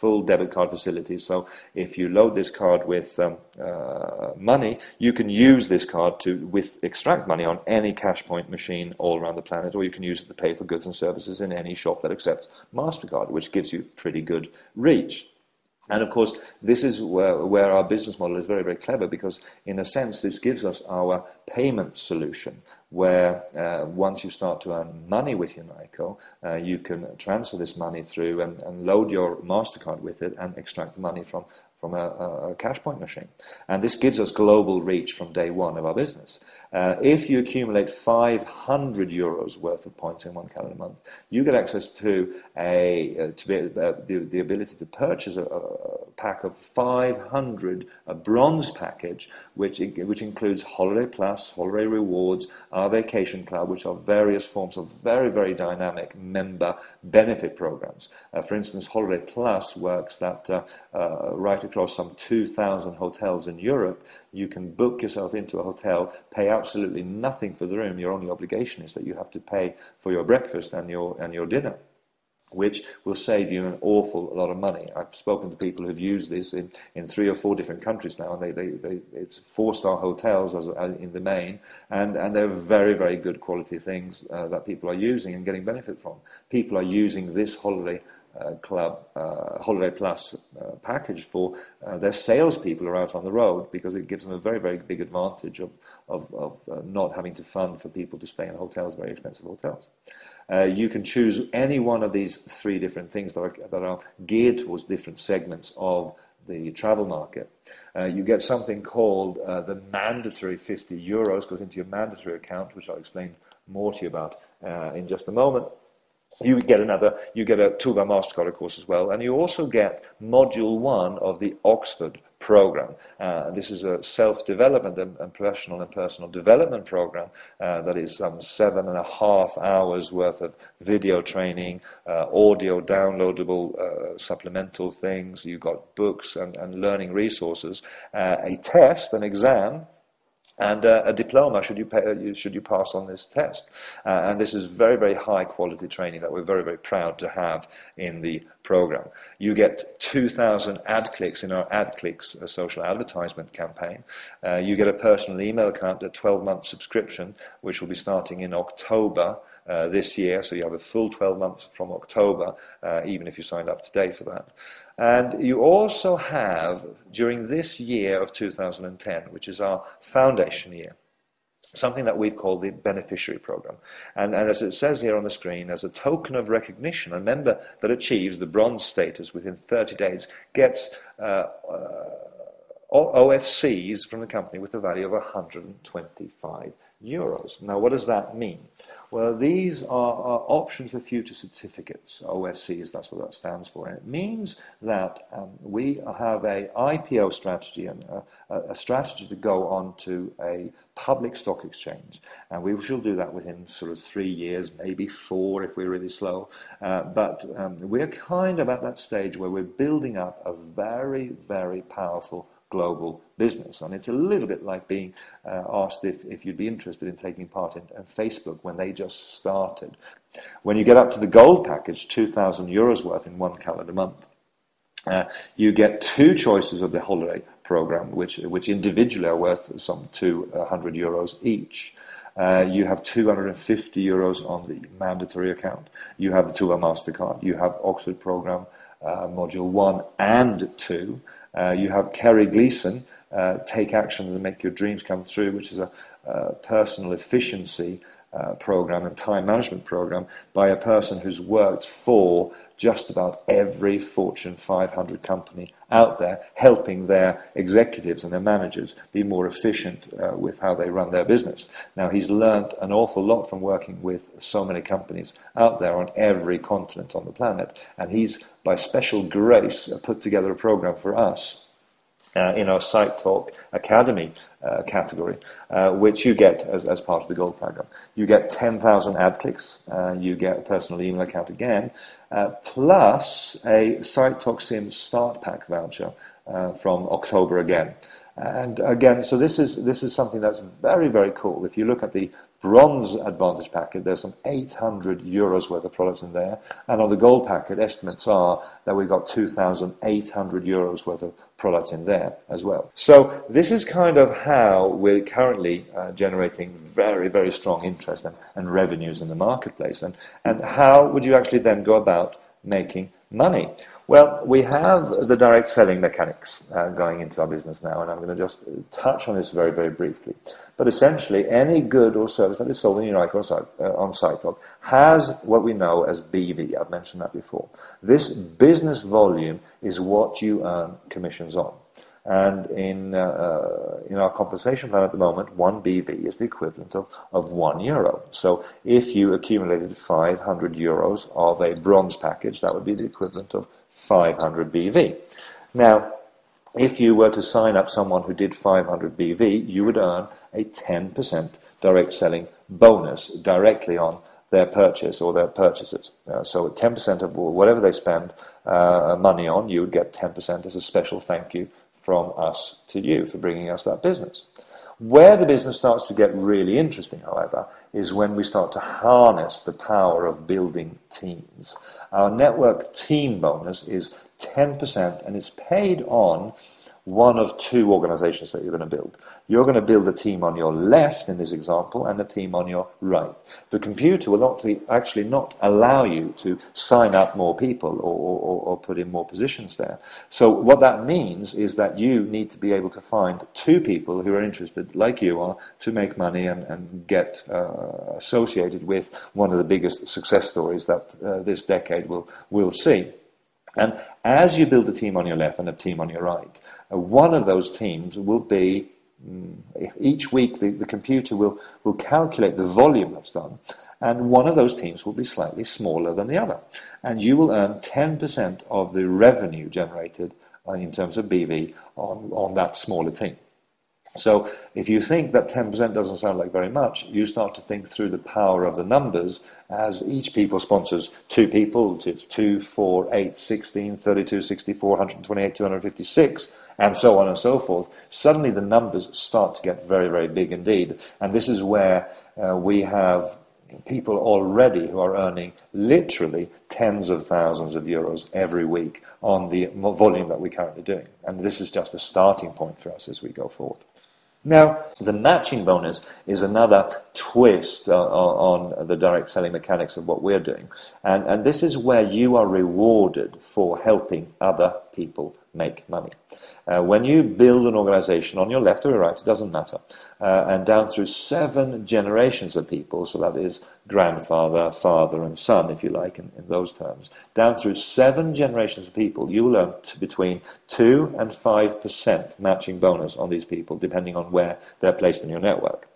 full debit card facilities. So if you load this card with money, you can use this card to extract money on any cash point machine all around the planet, or you can use it to pay for goods and services in any shop that accepts MasterCard, which gives you pretty good reach. And of course, this is where our business model is very, very clever, because in a sense, this gives us our payment solution, where once you start to earn money with Unico, you can transfer this money through and load your MasterCard with it and extract the money from a cash point machine. And this gives us global reach from day one of our business. If you accumulate 500 euros worth of points in one calendar month, you get access to the ability to purchase a pack of 500, a bronze package, which includes Holiday Plus, Holiday Rewards, our Vacation Club, which are various forms of very, very dynamic member benefit programs. For instance, Holiday Plus works that right across some 2,000 hotels in Europe, you can book yourself into a hotel, pay absolutely nothing for the room. Your only obligation is that you have to pay for your breakfast and your dinner, which will save you an awful lot of money. I've spoken to people who've used this in 3 or 4 different countries now, and it's 4-star hotels in the main, and they're very, very good quality things that people are using and getting benefit from. People are using this Holiday Plus package for their salespeople are out on the road, because it gives them a very, very big advantage of not having to fund for people to stay in hotels, very expensive hotels. You can choose any one of these 3 different things that are geared towards different segments of the travel market. You get something called the mandatory 50 euros, goes into your mandatory account, which I'll explain more to you about in just a moment. You get a 2-bar MasterCard, of course, as well, and you also get Module 1 of the Oxford program. This is a self-development and professional and personal development program that is some 7.5 hours worth of video training, audio downloadable supplemental things. You've got books and learning resources, a test, an exam, and a diploma should you pass on this test. And this is very, very high quality training that we're very, very proud to have in the program. You get 2,000 ad clicks in our ad clicks social advertisement campaign. You get a personal email account, a 12-month subscription, which will be starting in October this year, so you have a full 12 months from October, even if you signed up today for that. And you also have, during this year of 2010, which is our foundation year, something that we've called the beneficiary program. And as it says here on the screen, as a token of recognition, a member that achieves the bronze status within 30 days gets OFCs from the company with a value of 125 euros. Now, what does that mean? Well, these are options for future certificates, OFCs, that's what that stands for. And it means that we have a IPO strategy and a strategy to go on to a public stock exchange. And we shall do that within sort of 3 years, maybe 4 if we're really slow. But we're kind of at that stage where we're building up a very, very powerful global business. And it's a little bit like being asked if you'd be interested in taking part in Facebook when they just started. When you get up to the gold package, 2,000 euros worth in one calendar month, you get 2 choices of the holiday program, which individually are worth some 200 euros each. You have 250 euros on the mandatory account. You have the 2-bar MasterCard. You have Oxford program, module 1 and 2. You have Kerry Gleason, Take Action and Make Your Dreams Come True, which is a personal efficiency program and time management program by a person who's worked for just about every Fortune 500 company out there, helping their executives and their managers be more efficient with how they run their business. Now, he's learned an awful lot from working with so many companies out there on every continent on the planet, and he's, by special grace, put together a program for us in our Sitetalk Academy category, which you get as part of the gold program. You get 10,000 ad clicks, you get a personal email account again, plus a Sitetalk Sim Start Pack voucher from October again. And again, so this is something that's very, very cool. If you look at the bronze advantage packet, there's some 800 euros worth of products in there. And on the gold packet, estimates are that we've got 2,800 euros worth of products in there as well. So this is kind of how we're currently generating very, very strong interest and revenues in the marketplace. And how would you actually then go about making money? Well, we have the direct selling mechanics going into our business now, and I'm going to just touch on this very, very briefly. But essentially, any good or service that is sold in Unico on Sitetalk has what we know as BV. I've mentioned that before. This business volume is what you earn commissions on. And in our compensation plan at the moment, 1 BV is the equivalent of €1. So if you accumulated 500 euros of a bronze package, that would be the equivalent of 500 BV. Now, if you were to sign up someone who did 500 BV, you would earn a 10% direct selling bonus directly on their purchase or their purchases. So 10% of whatever they spend money on, you would get 10% as a special thank you from us to you for bringing us that business. Where the business starts to get really interesting, however, is when we start to harness the power of building teams. Our network team bonus is 10%, and it's paid on one of two organizations that you're going to build. You're going to build a team on your left in this example and a team on your right. The computer will actually not allow you to sign up more people or put in more positions there. So what that means is that you need to be able to find two people who are interested, like you are, to make money and get associated with one of the biggest success stories that this decade will see. And as you build a team on your left and a team on your right, one of those teams will be, each week the computer will calculate the volume that's done, and one of those teams will be slightly smaller than the other. And you will earn 10% of the revenue generated in terms of BV on that smaller team. So if you think that 10% doesn't sound like very much, you start to think through the power of the numbers as each people sponsors two people. It's 2, 4, 8, 16, 32, 64, 128, 256, and so on and so forth. Suddenly the numbers start to get very, very big indeed. And this is where we have people already who are earning literally tens of thousands of euros every week on the volume that we're currently doing. And this is just a starting point for us as we go forward. Now, the matching bonus is another twist on the direct selling mechanics of what we're doing. And this is where you are rewarded for helping other people make money. When you build an organization on your left or your right, it doesn't matter, and down through 7 generations of people, so that is grandfather, father and son, if you like, in those terms, down through 7 generations of people, you will earn between 2 and 5% matching bonus on these people, depending on where they're placed in your network.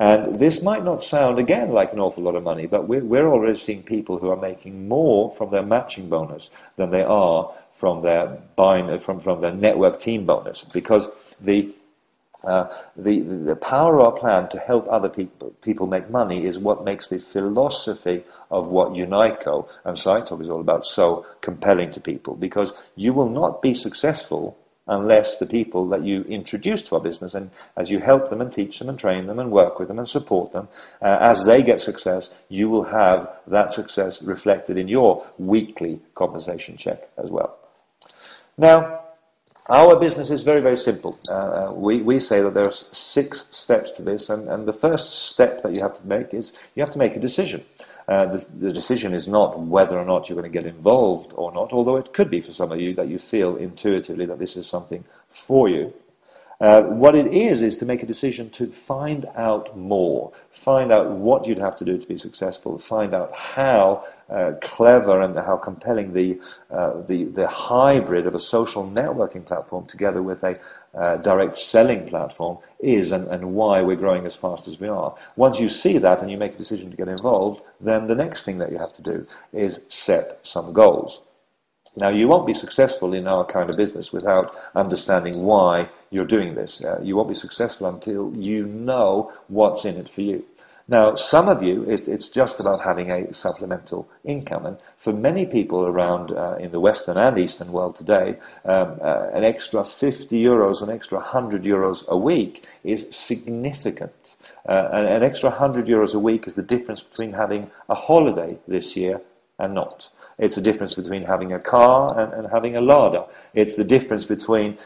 And this might not sound, again, like an awful lot of money, but we're already seeing people who are making more from their matching bonus than they are from their from their network team bonus, because the power of our plan to help other people make money is what makes the philosophy of what Unico and Sitetalk is all about so compelling to people, because you will not be successful unless the people that you introduce to our business, and as you help them and teach them and train them and work with them and support them, as they get success, you will have that success reflected in your weekly compensation check as well. Now, our business is very, very simple. We say that there's 6 steps to this, and the first step that you have to make is you have to make a decision. The decision is not whether or not you're going to get involved or not, although it could be for some of you that you feel intuitively that this is something for you. What it is to make a decision to find out more, find out what you'd have to do to be successful, find out how clever and how compelling the hybrid of a social networking platform together with a direct selling platform is, and why we're growing as fast as we are. Once you see that and you make a decision to get involved, then the next thing that you have to do is set some goals. Now, you won't be successful in our kind of business without understanding why you're doing this. You won't be successful until you know what's in it for you. Now, some of you, it's just about having a supplemental income. And for many people around in the Western and Eastern world today, an extra 50 euros, an extra 100 euros a week is significant. An extra 100 euros a week is the difference between having a holiday this year and not. It's the difference between having a car and having a larder. It's the difference between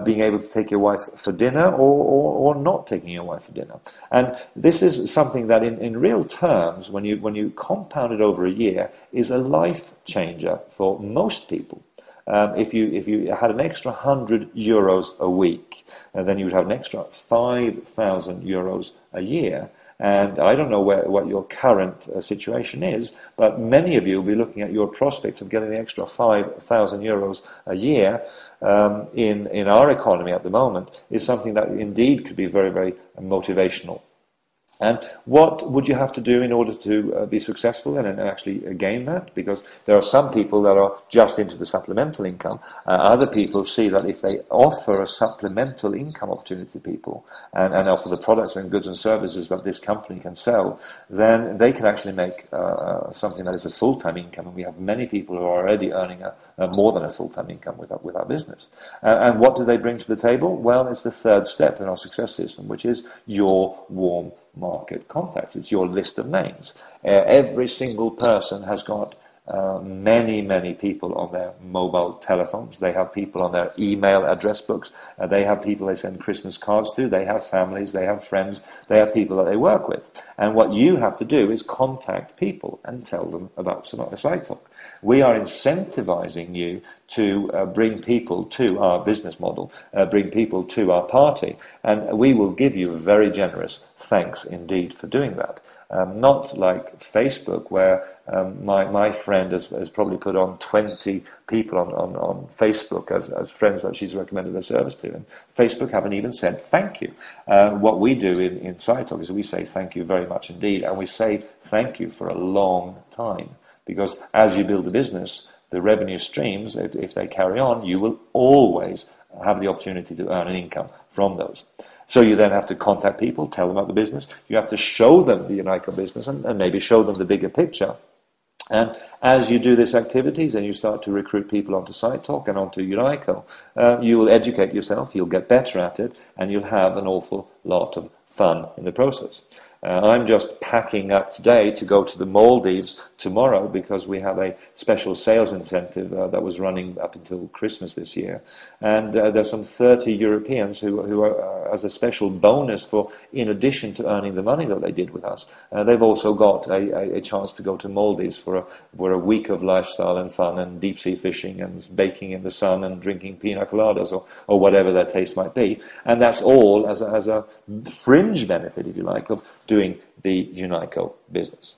being able to take your wife for dinner or not taking your wife for dinner. And this is something that in real terms, when you compound it over a year, is a life changer for most people. If you had an extra 100 euros a week, then you would have an extra 5,000 euros a year. And I don't know what your current situation is, but many of you will be looking at your prospects of getting an extra 5,000 euros a year in our economy at the moment is something that indeed could be very, very motivational. And what would you have to do in order to be successful and actually gain that? Because there are some people that are just into the supplemental income. Other people see that if they offer a supplemental income opportunity to people and offer the products and goods and services that this company can sell, then they can actually make something that is a full-time income. And we have many people who are already earning more than a full-time income with our business. And what do they bring to the table? Well, it's the third step in our success system, which is your warm market contacts. It's your list of names. Every single person has got many people on their mobile telephones. They have people on their email address books. They have people they send Christmas cards to. They have families. They have friends. They have people that they work with. And what you have to do is contact people and tell them about Sitetalk. We are incentivizing you to bring people to our business model, bring people to our party, and we will give you a very generous thanks indeed for doing that. Not like Facebook, where my friend has probably put on 20 people on Facebook as friends that she's recommended their service to, and Facebook haven't even said thank you. What we do in Sitetalk is we say thank you very much indeed, and we say thank you for a long time, because as you build a business, the revenue streams, if they carry on, you will always have the opportunity to earn an income from those. So you then have to contact people, tell them about the business. You have to show them the Unico business and maybe show them the bigger picture. And as you do these activities and you start to recruit people onto Sitetalk and onto Unico, you will educate yourself, you'll get better at it, and you'll have an awful lot of fun in the process. I'm just packing up today to go to the Maldives tomorrow because we have a special sales incentive that was running up until Christmas this year. And there's some 30 Europeans who are, as a special bonus for, in addition to earning the money that they did with us, they've also got a chance to go to Maldives for a week of lifestyle and fun and deep sea fishing and baking in the sun and drinking pina coladas or whatever their taste might be. And that's all as a fringe benefit, if you like, of doing the Unico business.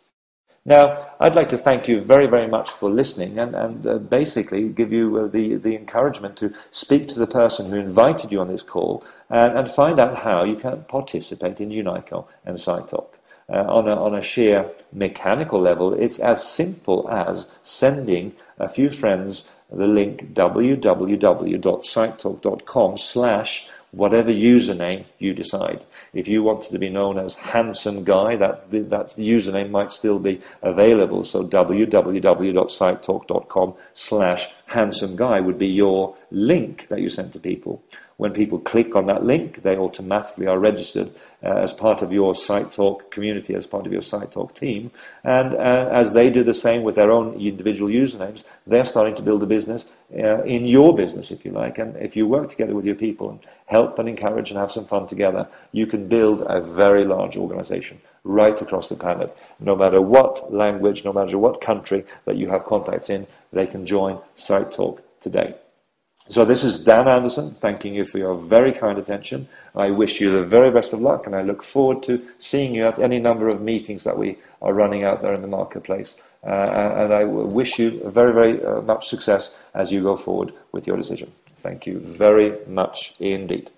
Now, I'd like to thank you very, very much for listening and basically give you the encouragement to speak to the person who invited you on this call and find out how you can participate in Unico and Sitetalk. On a sheer mechanical level, it's as simple as sending a few friends the link www.sitetalk.com/whatever username you decide. If you wanted to be known as Handsome Guy, that username might still be available. So www.sitetalk.com/Handsome Guy would be your link that you send to people. When people click on that link, they automatically are registered as part of your Sitetalk community, as part of your Sitetalk team. And as they do the same with their own individual usernames, they're starting to build a business in your business, if you like. And if you work together with your people and help and encourage and have some fun together, you can build a very large organization right across the planet. No matter what language, no matter what country that you have contacts in, they can join Sitetalk today. So this is Dan Anderson, thanking you for your very kind attention. I wish you the very best of luck, and I look forward to seeing you at any number of meetings that we are running out there in the marketplace. And I wish you very, very much success as you go forward with your decision. Thank you very much indeed.